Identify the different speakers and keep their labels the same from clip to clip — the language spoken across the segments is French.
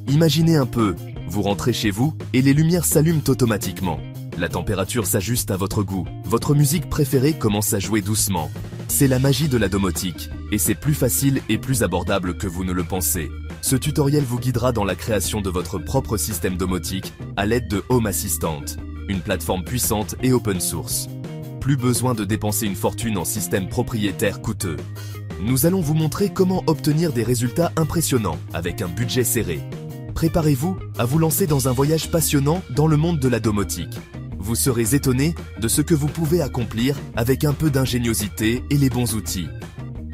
Speaker 1: Imaginez un peu, vous rentrez chez vous et les lumières s'allument automatiquement. La température s'ajuste à votre goût, votre musique préférée commence à jouer doucement. C'est la magie de la domotique, et c'est plus facile et plus abordable que vous ne le pensez. Ce tutoriel vous guidera dans la création de votre propre système domotique à l'aide de Home Assistant, une plateforme puissante et open source. Plus besoin de dépenser une fortune en système propriétaire coûteux. Nous allons vous montrer comment obtenir des résultats impressionnants avec un budget serré. Préparez-vous à vous lancer dans un voyage passionnant dans le monde de la domotique. Vous serez étonné de ce que vous pouvez accomplir avec un peu d'ingéniosité et les bons outils.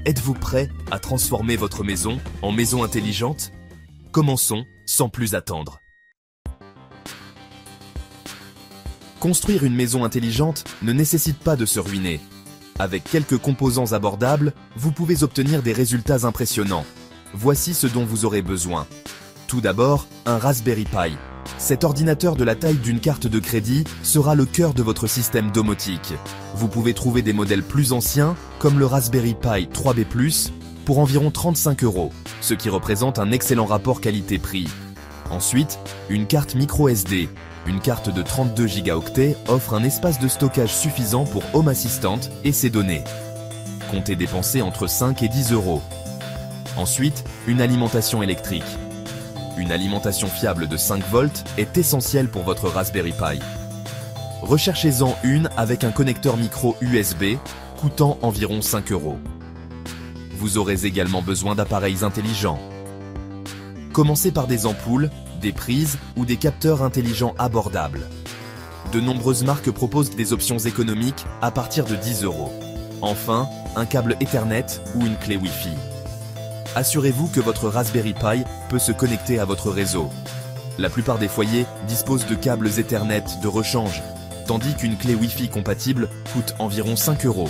Speaker 1: Êtes-vous prêt à transformer votre maison en maison intelligente? Commençons sans plus attendre. Construire une maison intelligente ne nécessite pas de se ruiner. Avec quelques composants abordables, vous pouvez obtenir des résultats impressionnants. Voici ce dont vous aurez besoin. Tout d'abord, un Raspberry Pi. Cet ordinateur de la taille d'une carte de crédit sera le cœur de votre système domotique. Vous pouvez trouver des modèles plus anciens, comme le Raspberry Pi 3B+, pour environ 35 €, ce qui représente un excellent rapport qualité-prix. Ensuite, une carte micro-SD. Une carte de 32 Go offre un espace de stockage suffisant pour Home Assistant et ses données. Comptez dépenser entre 5 et 10 €. Ensuite, une alimentation électrique. Une alimentation fiable de 5 volts est essentielle pour votre Raspberry Pi. Recherchez-en une avec un connecteur micro USB coûtant environ 5 €. Vous aurez également besoin d'appareils intelligents. Commencez par des ampoules, des prises ou des capteurs intelligents abordables. De nombreuses marques proposent des options économiques à partir de 10 €. Enfin, un câble Ethernet ou une clé Wi-Fi. Assurez-vous que votre Raspberry Pi peut se connecter à votre réseau. La plupart des foyers disposent de câbles Ethernet de rechange, tandis qu'une clé Wi-Fi compatible coûte environ 5 €.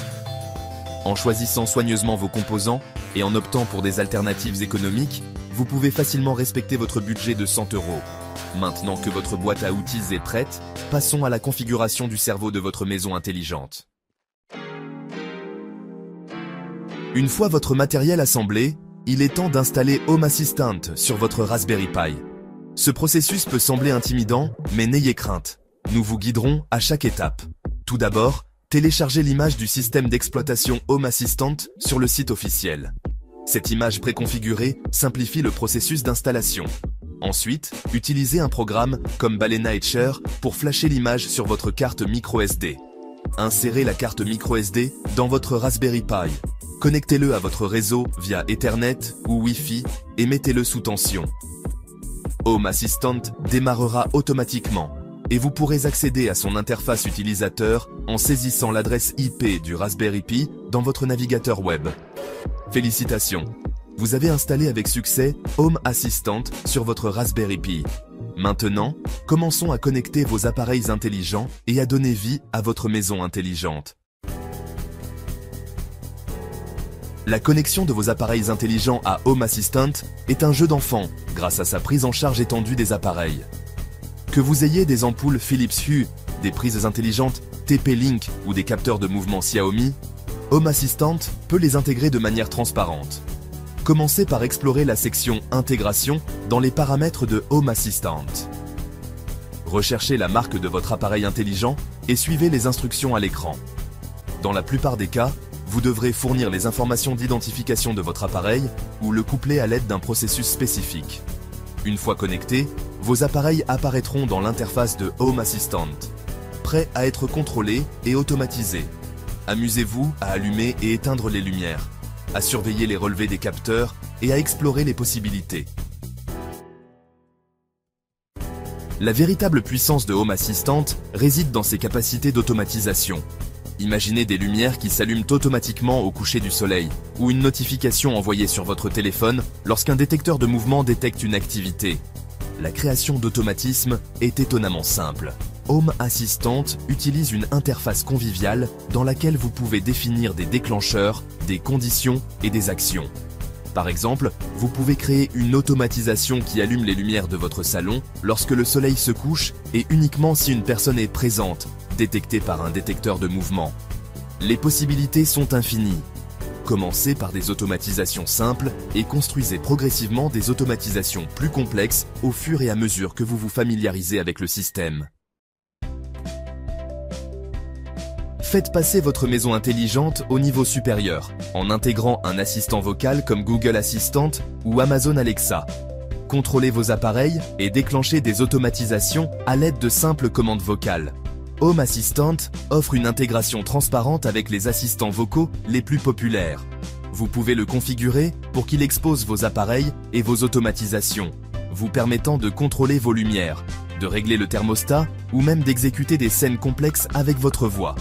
Speaker 1: En choisissant soigneusement vos composants et en optant pour des alternatives économiques, vous pouvez facilement respecter votre budget de 100 €. Maintenant que votre boîte à outils est prête, passons à la configuration du cerveau de votre maison intelligente. Une fois votre matériel assemblé, il est temps d'installer Home Assistant sur votre Raspberry Pi. Ce processus peut sembler intimidant, mais n'ayez crainte. Nous vous guiderons à chaque étape. Tout d'abord, téléchargez l'image du système d'exploitation Home Assistant sur le site officiel. Cette image préconfigurée simplifie le processus d'installation. Ensuite, utilisez un programme comme Balena Etcher pour flasher l'image sur votre carte micro-SD. Insérez la carte micro-SD dans votre Raspberry Pi. Connectez-le à votre réseau via Ethernet ou Wi-Fi et mettez-le sous tension. Home Assistant démarrera automatiquement et vous pourrez accéder à son interface utilisateur en saisissant l'adresse IP du Raspberry Pi dans votre navigateur web. Félicitations! Vous avez installé avec succès Home Assistant sur votre Raspberry Pi. Maintenant, commençons à connecter vos appareils intelligents et à donner vie à votre maison intelligente. La connexion de vos appareils intelligents à Home Assistant est un jeu d'enfant grâce à sa prise en charge étendue des appareils. Que vous ayez des ampoules Philips Hue, des prises intelligentes TP-Link ou des capteurs de mouvement Xiaomi, Home Assistant peut les intégrer de manière transparente. Commencez par explorer la section Intégration dans les paramètres de Home Assistant. Recherchez la marque de votre appareil intelligent et suivez les instructions à l'écran. Dans la plupart des cas, vous devrez fournir les informations d'identification de votre appareil ou le coupler à l'aide d'un processus spécifique. Une fois connectés, vos appareils apparaîtront dans l'interface de Home Assistant, prêts à être contrôlés et automatisés. Amusez-vous à allumer et éteindre les lumières, à surveiller les relevés des capteurs et à explorer les possibilités. La véritable puissance de Home Assistant réside dans ses capacités d'automatisation. Imaginez des lumières qui s'allument automatiquement au coucher du soleil, ou une notification envoyée sur votre téléphone lorsqu'un détecteur de mouvement détecte une activité. La création d'automatisme est étonnamment simple. Home Assistant utilise une interface conviviale dans laquelle vous pouvez définir des déclencheurs, des conditions et des actions. Par exemple, vous pouvez créer une automatisation qui allume les lumières de votre salon lorsque le soleil se couche et uniquement si une personne est présente, détectée par un détecteur de mouvement. Les possibilités sont infinies. Commencez par des automatisations simples et construisez progressivement des automatisations plus complexes au fur et à mesure que vous vous familiarisez avec le système. Faites passer votre maison intelligente au niveau supérieur en intégrant un assistant vocal comme Google Assistant ou Amazon Alexa. Contrôlez vos appareils et déclenchez des automatisations à l'aide de simples commandes vocales. Home Assistant offre une intégration transparente avec les assistants vocaux les plus populaires. Vous pouvez le configurer pour qu'il expose vos appareils et vos automatisations, vous permettant de contrôler vos lumières, de régler le thermostat ou même d'exécuter des scènes complexes avec votre voix.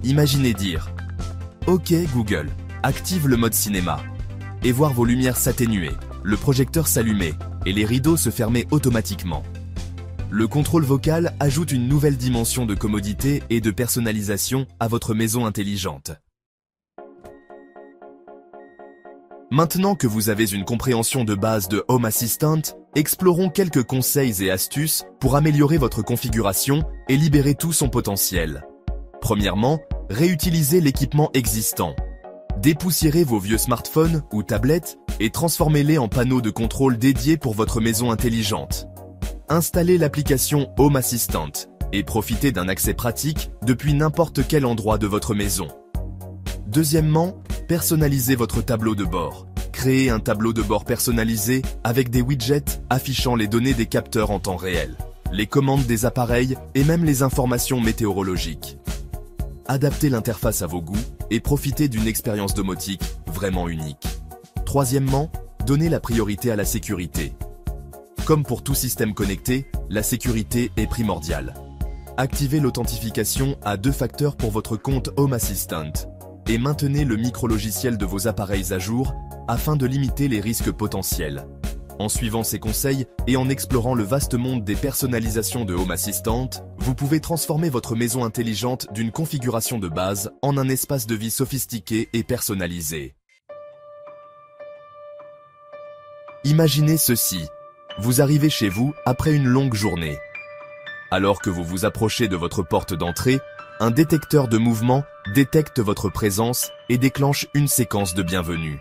Speaker 1: Imaginez dire « Ok Google, active le mode cinéma » et voir vos lumières s'atténuer, le projecteur s'allumer et les rideaux se fermer automatiquement. Le contrôle vocal ajoute une nouvelle dimension de commodité et de personnalisation à votre maison intelligente. Maintenant que vous avez une compréhension de base de Home Assistant, explorons quelques conseils et astuces pour améliorer votre configuration et libérer tout son potentiel. Premièrement, réutilisez l'équipement existant. Dépoussiérez vos vieux smartphones ou tablettes et transformez-les en panneaux de contrôle dédiés pour votre maison intelligente. Installez l'application Home Assistant et profitez d'un accès pratique depuis n'importe quel endroit de votre maison. Deuxièmement, personnalisez votre tableau de bord. Créez un tableau de bord personnalisé avec des widgets affichant les données des capteurs en temps réel, les commandes des appareils et même les informations météorologiques. Adaptez l'interface à vos goûts et profitez d'une expérience domotique vraiment unique. Troisièmement, donnez la priorité à la sécurité. Comme pour tout système connecté, la sécurité est primordiale. Activez l'authentification à 2 facteurs pour votre compte Home Assistant et maintenez le micro-logiciel de vos appareils à jour afin de limiter les risques potentiels. En suivant ces conseils et en explorant le vaste monde des personnalisations de Home Assistant, vous pouvez transformer votre maison intelligente d'une configuration de base en un espace de vie sophistiqué et personnalisé. Imaginez ceci. Vous arrivez chez vous après une longue journée. Alors que vous vous approchez de votre porte d'entrée, un détecteur de mouvement détecte votre présence et déclenche une séquence de bienvenue.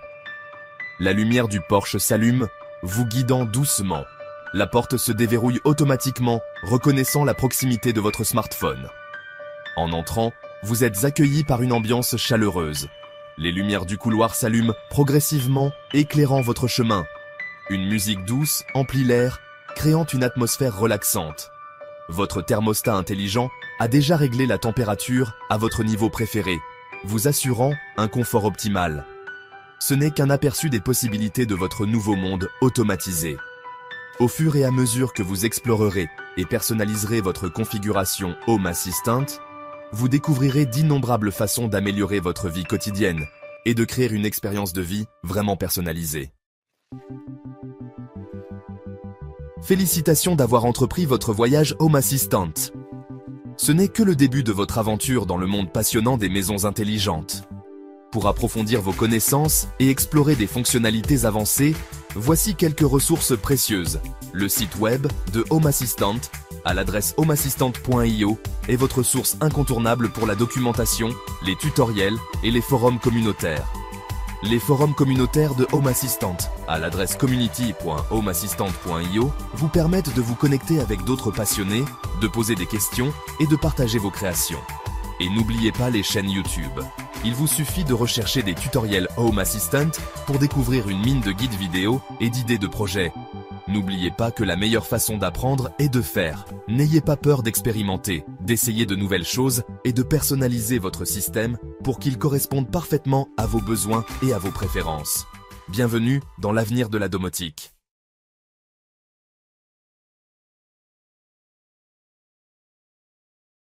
Speaker 1: La lumière du porche s'allume, vous guidant doucement. La porte se déverrouille automatiquement, reconnaissant la proximité de votre smartphone. En entrant, vous êtes accueilli par une ambiance chaleureuse. Les lumières du couloir s'allument progressivement, éclairant votre chemin. Une musique douce emplit l'air, créant une atmosphère relaxante. Votre thermostat intelligent a déjà réglé la température à votre niveau préféré, vous assurant un confort optimal. Ce n'est qu'un aperçu des possibilités de votre nouveau monde automatisé. Au fur et à mesure que vous explorerez et personnaliserez votre configuration Home Assistant, vous découvrirez d'innombrables façons d'améliorer votre vie quotidienne et de créer une expérience de vie vraiment personnalisée. Félicitations d'avoir entrepris votre voyage Home Assistant. Ce n'est que le début de votre aventure dans le monde passionnant des maisons intelligentes. Pour approfondir vos connaissances et explorer des fonctionnalités avancées, voici quelques ressources précieuses. Le site web de Home Assistant à l'adresse homeassistant.io est votre source incontournable pour la documentation, les tutoriels et les forums communautaires. Les forums communautaires de Home Assistant à l'adresse community.homeassistant.io vous permettent de vous connecter avec d'autres passionnés, de poser des questions et de partager vos créations. Et n'oubliez pas les chaînes YouTube. Il vous suffit de rechercher des tutoriels Home Assistant pour découvrir une mine de guides vidéo et d'idées de projets. N'oubliez pas que la meilleure façon d'apprendre est de faire. N'ayez pas peur d'expérimenter, d'essayer de nouvelles choses et de personnaliser votre système pour qu'il corresponde parfaitement à vos besoins et à vos préférences. Bienvenue dans l'avenir de la domotique.